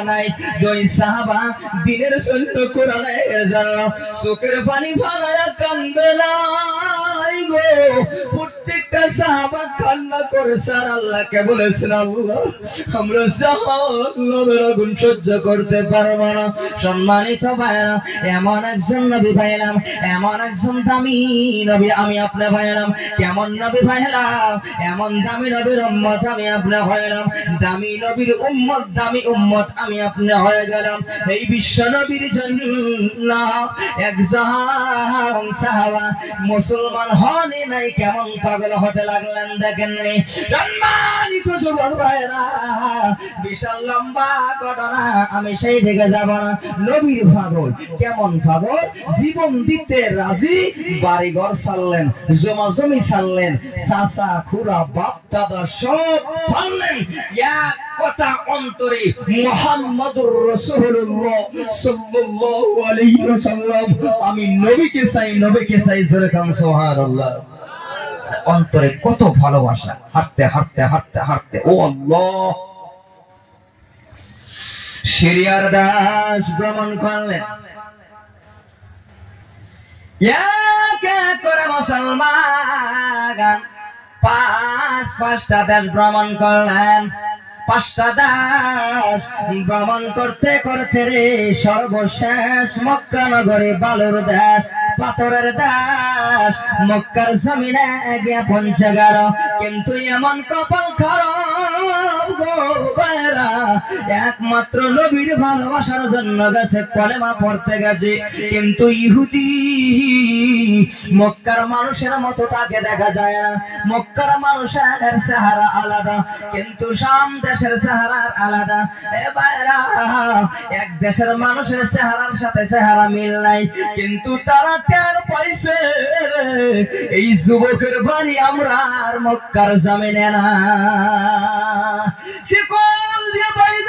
[SPEAKER 1] নাই ওই সাহাবা দিনের জন্য কোরআনের জন্য চোখের পানি ফালায়া কান্দে নাই গো। প্রত্যেকটা সাহাবা কান্না করেছে আর আল্লাহকে বলেছেন, আল্লাহ আমরা জাহান্নামের আগুন সহ্য করতে পারবো না। সম্মানিত ভাইরা, এমন একজন নবী পাইলাম, এমন একজন দামি নবী আমি আপনি পাইলাম। কেমন নবী পাইলাম? এমন দামি নবীর উম্মত আমি আপনি হইলাম। দামি নবীর উম্মত, দামি উম্মত আমি আপনি হয়ে গেলাম। এই বিশ্ব নবীর জন্য একজন সাহাবা মুসলমান হনে নাই, কেমন পাগল হতে লাগলেন। দেখেননি সম্মানিত যুবক ভাইরা, বিশাল লম্বা ঘটনা, আমি সেই দিকে যাব না। নবীর পাগল কেমন পাগল? জীবন দিতে রাজি, বাড়িঘর ছাড়লেন, জমি ছাড়লেন, চাচা খুড়া বাপ দাদা সব ছাড়লেন, এক কথা অন্তরে মুহাম্মাদুর রাসূলুল্লাহ সাল্লাল্লাহু আলাইহি ওয়াসাল্লাম, আমি নবীকে চাই, নবীকে চাই। জোরে কান সুবহানাল্লাহ। অন্তরে কত ভালোবাসা। হাঁটতে হাঁটতে হাঁটতে হাঁটতে ও আল্লাহ, সিরিয়ার দেশ ভ্রমণ করলেন। এক এক করে মুসলমান পাঁচটা দেশ ভ্রমণ করলেন। 5টা দেশ ভ্রমণ করতে করতে রে সর্বশেষ মক্কা নগরে বালুর দেশ, পাথরের দেশ, মক্কার জমিনে গিয়ে পৌঁছে গেল। কিন্তু এমন কপাল খারাপ গো ভাইরা, একমাত্র নবীর ভালোবাসার জন্য গেছে, কলেমা পড়তে গেছে, কিন্তু ইহুদি মক্কার মানুষের মতো তাকে দেখা যায় না। মক্কার মানুষের চেহারা আলাদা, কিন্তু শাম দেশের চেহারা আলাদা। এ ভাইরা, এক দেশের মানুষের চেহারার সাথে চেহারা মিল নাই, কিন্তু তারা টের পাইছে এই যুবকের বাড়ি আমরা আর মক্কার জমিনে না। শিকল দিয়ে বাইদ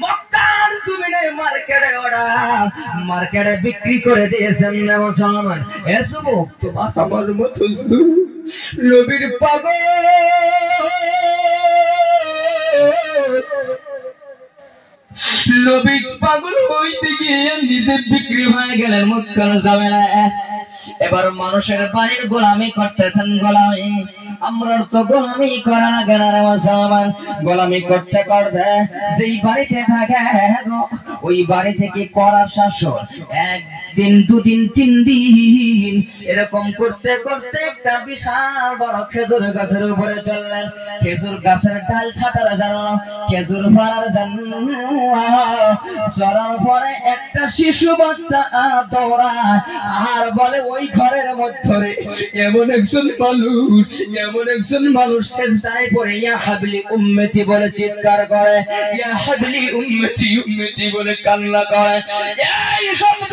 [SPEAKER 1] মক্কার জমিনে মার্কেটে ওরা মার্কেটে বিক্রি করে দিয়েছেন মুসলমান। এ যুবক, তোমার আমার মতো নবীর পাগল, নবী পাগল হইতে গিয়ে নিজে বিক্রি হয়ে গেলেন মক্কার জমিনে। এবার মানুষের বাড়ির গোলামি করতেছেন। গোলামি আমরা তো গোলামি করা লাগে না রে মুসলমান। গোলামি করতে করতে যেই বাড়িতে থাকে ওই বাড়ি থেকে করা শাসন, 1 দিন 2 দিন 3 দিন এরকম করতে করতে একটা বিশাল বড় খেজুর গাছের উপরে চললেন। খেজুর গাছের ডাল ছাটার জন্য, খেজুর ফাড়ার জন্য চড়ার পরে একটা শিশু বাচ্চা দৌড়ায় আর বলে ওই ঘরের মধ্যে এমন একজন মানুষ সেজদায় পড়ে ইয়া হাবলি উম্মতি বলে চিৎকার করে, ইয়া হাবলি উম্মতি উম্মতি বলে কান্না করে। এই শব্দ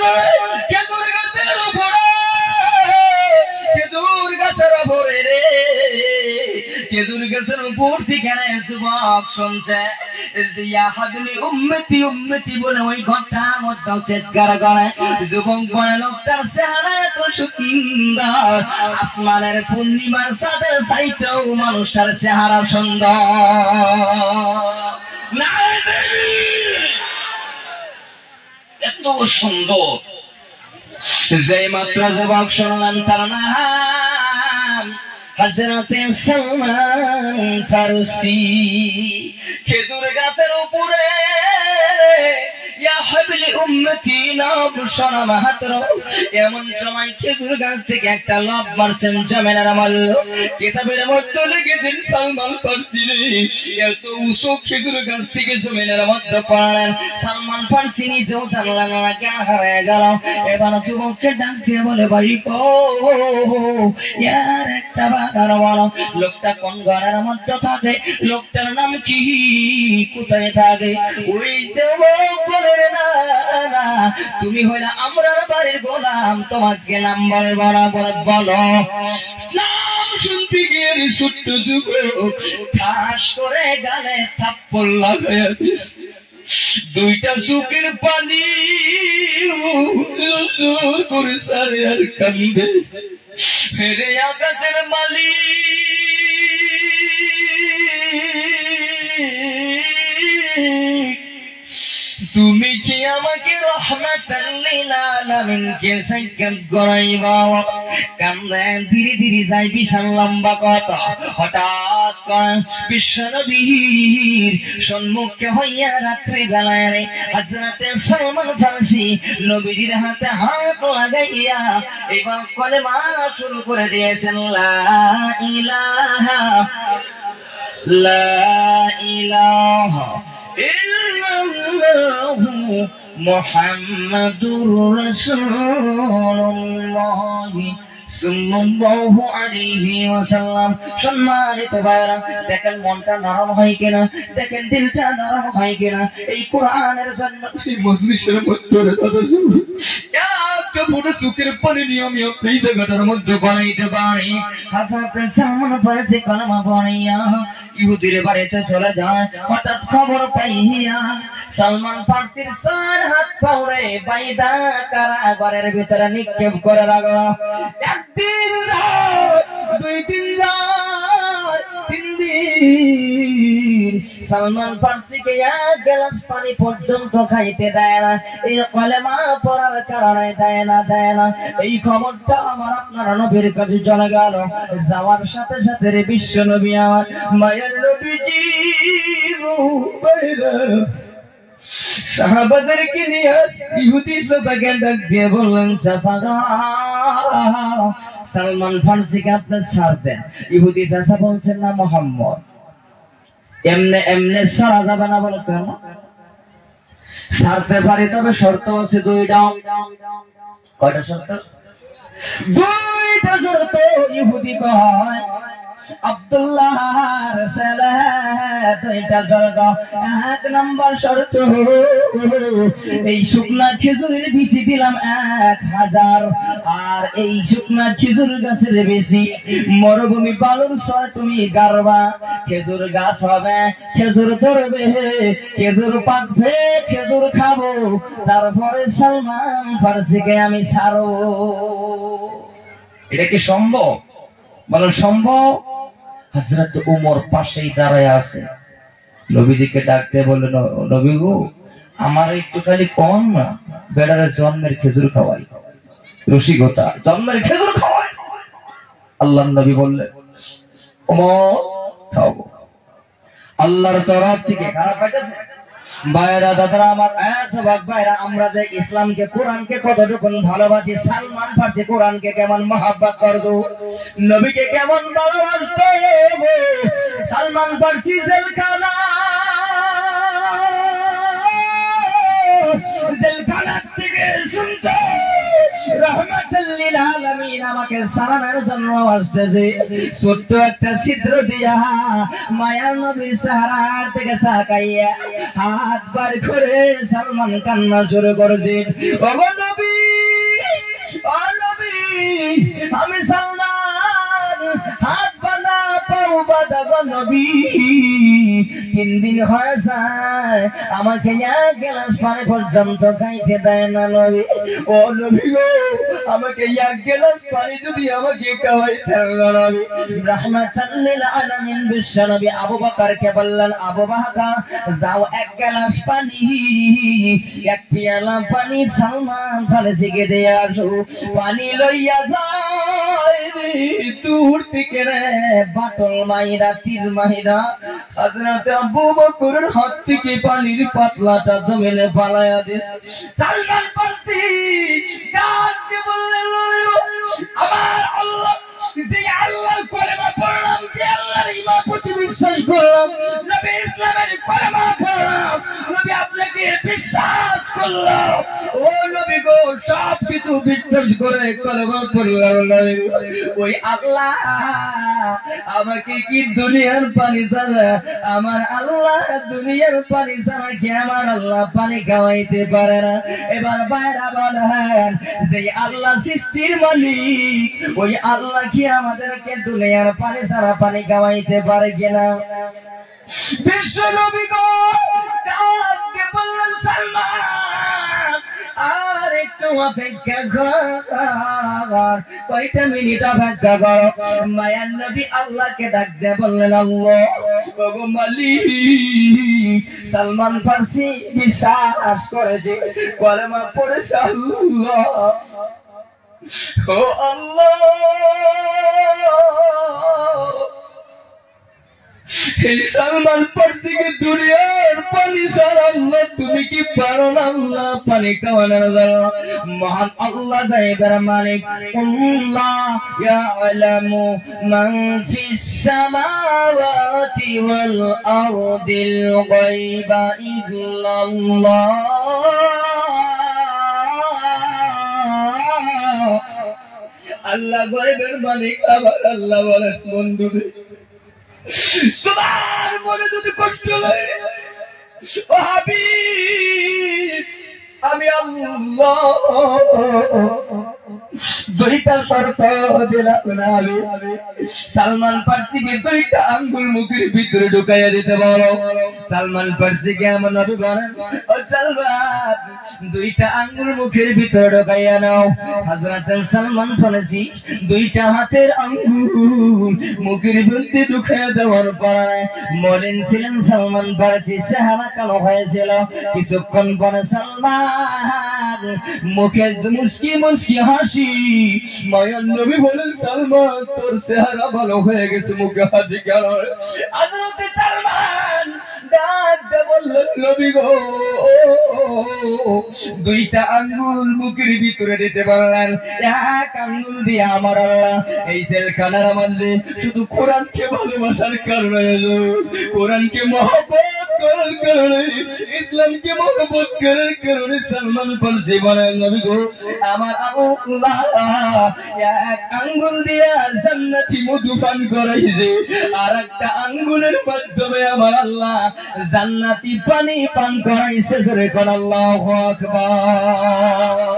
[SPEAKER 1] খেজুর গাছের উপরে, খেজুর গাছের উপরে রে, খেজুর গাছের উপর থেকে যুবক শুনছে ইয়া হাবলি উম্মতি উম্মতি বলে ওই ঘরটার মধ্যে চিৎকার করে। যুবক বলে লোকটার চেহারা এত সুন্দর, আসমানের পূর্ণিমার চাঁদের চাইতেও মানুষটার চেহারা সুন্দর। এত সুন্দর। যেই মাত্র যুবক শুনলেন তার নাম হযরতে সালমান ফারসি, খেজুর গাছের উপরে ইয়া হাবলি উম্মতি নাম শোনা মাত্র এমন সময় খেজুর গাছ থেকে একটা লাফ মারছেন জমিনের মাল্ল। কিতাবের মধ্যে লিখেছেন সালমান ফারসি এত উঁচু খেজুর গাছ থেকে জমিনের মধ্যে পড়লেন। সালমান ফারসি নিজেও জানলেন না কেন হারিয়ে গেল। এবার যুবককে ডাক দিয়ে বলে, ভাই গো ইয়ার একটা বাগান বলো, লোকটা কোন ঘরের মধ্যে থাকে, লোকটার নাম কি, কোথায় থাকে? ওই যুবক বলে, না না তুমি হইলে আমরার বাড়ির গোলাম, তোমাকে নাম বলবো না। বলো নাম শুনতে গিয়ে ছোট্ট যুবক ঠাস করে গালে থাপ্পড় লাগাইয়া দিছে। 2টা চোখের পানি জোর করে সারে আর কান্দে। হেরে আকাশের মালিক, তুমি কি আমাকে রহমাতাল লিল আলামিন কে সাক্ষাৎ করাইবা? কান্দে ধীরে ধীরে যাই বিশাল লম্বা কথা। হঠাৎ করে বিশ্বনবীর সম্মুখে হইয়া রাত্রে বেলায় হযরতে সালমান ফারসি নবীজির হাতে হাত লাগাইয়া এবার কলেমা শুরু করে দিয়েছেন, লা ইলাহা ইল্লাল্লাহু মুহাম্মাদুর রাসূলুল্লাহ সাল্লাল্লাহু আলাইহি ওয়াসাল্লাম। সম্মানিত ভাইরা, দেখেন মনটা নরম হয় কিনা, দেখেন দিলটা নরম হয় কিনা। এই কোরআনের জন্য এই মজলিসের মধ্যে কথা শুনুন, একটা বড় সুখের পানি নিয়ে আমি এই জায়গাটার মধ্যে বানাইতে পারি। হযরত সালমান ফারসি কালেমা পড়িয়া ইহুদির বাড়িতে চলে যায়। হঠাৎ খবর পাইয়া সালমান ফারসির 4 হাত পাউরে বাইদা কারাগারের ভিতরে নিক্ষেপ করে রাখল। একদিন যায়, 2 দিন যায়, 3 দিন সালমান ফারসিকে 1 গ্লাস পানি পর্যন্ত খাইতে দেয় না। এই কালেমা পড়ার কারণে দেয় না। এই খবরটা আমার আপনার নবীর কাছে চলে গেল। যাওয়ার সাথে সাথে বিশ্ব নবী আমার মায়ের নবীজি সাহাবাদেরকে নিয়ে ইহুদি চাচাকে ডাক দিয়ে বললেন, চাচা সালমান ফারসিকে আপনি ছাড় দেন। ইহুদি চাচা বলছেন, না মোহাম্মদ, এমনে এমনে ছাড়া যাবে না। বলো কেন? ছাড়তে পারি, তবে শর্ত আছে 2টা। কয়টা শর্ত? 2টা শর্ত। ইহুদি কয় আব্দুল্লাহর ছেলে 2টা শর্ত। 1 নম্বর শর্ত, এই শুকনা খেজুরের বিচি দিলাম 1000, আর এই শুকনা খেজুর গাছের বেশি মরুভূমি বালুর সয় তুমি গারবা। খেজুর গাছ হবে, খেজুর ধরবে, খেজুর পাকবে, খেজুর খাবো, তারপরে সালমান ফারসিকে আমি ছাড়ো। এটা কি সম্ভব? বলেন সম্ভব। হযরত ওমর পাশেই দাঁড়ায় আছে। নবীজিকে ডাকতে বললেন, নবী গো, আমার একটু খালি কম না, বেড়ারে জন্মের খেজুর খাওয়াই, রসিকতা, জন্মের খেজুর খাওয়াই। আল্লাহর নবী বললেন, ওমর খাবো। আল্লাহর তরফ থেকে। খারাপ পাইতেছে ভাইরা, দাদারা আমার, সবাক ভাইরা, আমরা যে ইসলামকে কোরআনকে কতটুকু ভালোবাসি, সালমান ফারসি কোরআনকে কেমন মহব্বত করতো, নবীকে কেমন ভালোবাসতো। সালমান ফারসি জেলখানা থেকে শুনছে রহমাতুল লিল আলামিন আমাকে সালামের জন্য আসতেছে। ছোট্ট একটা ছিদ্র দিয়া মায়া নবীর চেহারা থেকে তাকাইয়া হাত বার করে সালমান কান্না শুরু করেছে। ও নবী, ও নবী, আমি সালমান, হাত বাঁধা পাও বাঁধা গো নবী, 3 দিন হয়ে যায় আমাকে 1 গ্লাস পানি পর্যন্ত খাইতে দেয় না নবী। ও নবী গো, আমাকে 1 গ্লাস পানি যদি আমাকে খাওয়াইতেন নবী। রাহমাতাল লিল আলামিন বিশ্ব নবী আবু বকরকে বললেন, আবু বকর যাও 1 গ্লাস পানি, 1 পেয়ালা পানি সালমান ফারসিকে দিয়ে আসো। পানি লইয়া যায় দূর থেকে রে বাটল মাইরা, তীর মাইরা হযরত আবু বকরের হাত থেকে পানির পাতলাটা জমিনে পালায়া দিয়েছে। সালমান ফারসি ডাক দিয়ে বললেন, আমার আল্লাহ, যে আল্লাহর কলেমা পড়লাম, যে আল্লাহর ইমামতি বিশ্বাস করলাম, নবী ইসলামের কলেমা পড়লাম, নবী আপনাকে বিশ্বাস করলাম। ও নবী গো, সব কিছু বিশ্বাস করে কলেমা পড়লাম, ওই আল্লাহ আমাকে কি দুনিয়ার পানি ছাড়া, আমার আল্লাহ দুনিয়ার পানি ছাড়া কি আমার আল্লাহ পানি খাওয়াইতে পারে না? এবার বাইরা বলেন, যে আল্লাহ সৃষ্টির মালিক, ওই আল্লাহ কি আমাদেরকে দুনিয়ার পানি ছাড়া পানি খাওয়াইতে পারে কিনা? বিশ্ব নবী গো ডাকতে বললেন, সালমান আর একটু অপেক্ষা কর, কয়টা মিনিট অপেক্ষা করো। মায়ার নবী আল্লাহকে ডাক দিয়ে বললেন, আল্লাহ ওগো মালিক, সালমান ফারসি বিশ্বাস করেছে, কলেমা পড়েছে, আল্লাহ ও আল্লাহ, এই সালমান ফারসিকে দুনিয়ার পানি ছাড়া আল্লাহ তুমি কি পারো না আল্লাহ পানি খাওয়ানোর জন্য? মহান আল্লাহ গায়বের মালিক, আল্লাহ ইয়ালামু মান ফিস সামাওয়াতি ওয়াল আরদিল গায়বা ইল্লাল্লাহ, আল্লাহ গয়বের মালিক আমার আল্লাহ বলেন বন্ধুরে তোমার মনে যদি কষ্ট লাগে ও হাবিব আমি আল্লাহ দুইটা শর্ত দিলাম সালমান ফার্সিকে দুইটা আঙ্গুল মুখের ভিতরে ঢুকাইয়া দিতে বলো সালমান ফার্সিকে এমন নবী বলেন ও সালমান দুইটা আঙ্গুল মুখের ভিতরে ঢুকাইয়া নাও হযরত সালমান ফার্সি দুইটা হাতের আঙ্গুল মুখের ভিতরে ঢুকাইয়া দেওয়ার পরে মলিন ছিলেন সালমান ফার্সি চেহারা কালো হয়েছিল কিছুক্ষণ পরে সালমান মুখে মুস্কি মুস্কি হাসি মায়ান নবী বলেন সালমান তোর চেহারা ভালো হয়ে গেছে মুখে হাসি কেন হযরত সালমান ডাক দিয়ে বললেন নবী গো দুইটা আঙ্গুল মুখের ভিতরে দিতে পারলেন এক আঙ্গুল দিয়ে আমার আল্লাহ এই জেলখানার মধ্যে শুধু কোরআনকে ভালোবাসার কারণে কোরআনকে মহব্বত করার কারণে ইসলামকে মহব্বত করার কারণে সালমান ফার্সি বলেন নবী গো আমার আল্লাহ এক আঙ্গুল দিয়ে জান্নাতি মধু পান করাইছে আর একটা আঙ্গুলের মাধ্যমে আমার আল্লাহ জান্নাতি পানি পান করাইছে জোরে কোন আল্লাহু আকবার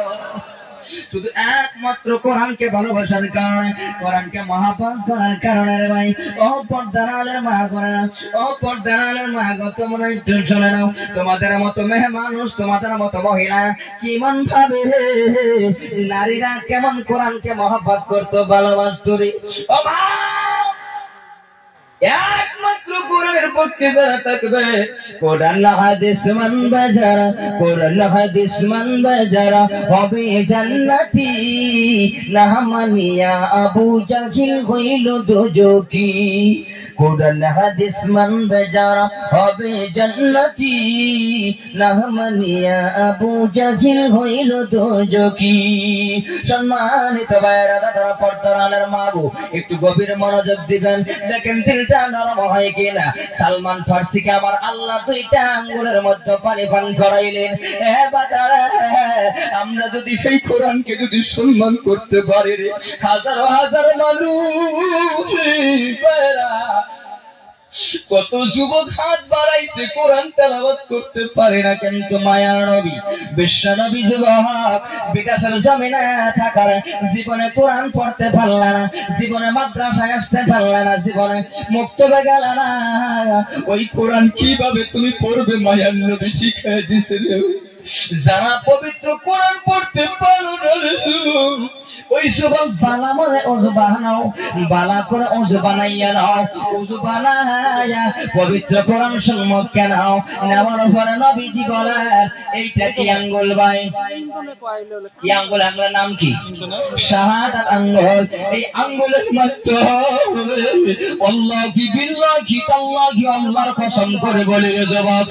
[SPEAKER 1] শুধু একমাত্র কোরআনকে ভালোবাসার কারণে কোরআনকে মহাপান করার কারণে রে ভাই ও পর্দারের মা করে না ও পর্দারের মা গো তোমরা একটু শুনে নাও তোমাদের মতো মেয়ে মানুষ তোমাদের মতো মহিলা কেমন ভাবে নারীরা কেমন কোরআনকে মহাপাত করতো ভালোবাসতো রে ও মা একমাত্র কোরআনের পক্ষে যারা থাকবে কোরআন হাদিস মানবে যারা কোরআন হাদিস মানবে যারা হবে জান্নাতি না মানিয়া আবু জাহিল হইল দোজখী কোরআন হাদিস মানবে যারা হবে জান্নাতি না মানিয়া আবু জাহিল হইল দোজখী সম্মানিত ভাইরা দাদারা পর্দার আলের মাগো একটু গভীর মনোযোগ দিবেন দেখেন নরম হয় কিনা সালমান ফার্সিকে আমার আল্লাহ দুইটা আঙ্গুলের মধ্যে পানি পান করাইলেন আমরা যদি সেই কোরআনকে যদি সম্মান করতে পারি রে হাজার হাজার মানুষ কত যুবক হাত বাড়াইছে কোরআন তেলাওয়াত করতে পারে না কিন্তু মায়ার নবী বিশ্ব নবী যুবক বিকাশের জমিনে থাকার জীবনে কোরআন পড়তে পারল না জীবনে মাদ্রাসায় আসতে পারল না জীবনে মুক্তবে গেল না ওই কোরআন কিভাবে তুমি পড়বে মায়ার নবী শিখিয়ে দিয়েছে যারা পবিত্র কোরআন পড়তে পারো না ওই যুবক বালা মনে ওযু বানাও বালা করে ওযু বানাইয়া নাও ওযু বানায়া পবিত্র কোরআন সম্মুখে নাও নেওয়ার পরে নবীজি বলেন এইটা কি আঙ্গুল ভাই কি আঙ্গুল আঙ্গুলের নাম কি শাহাদাত আঙ্গুল এই আঙ্গুলের মাধ্যমে আল্লাহি বিল্লাহি তাল্লাহি আল্লাহর কসম করে বলে যুবক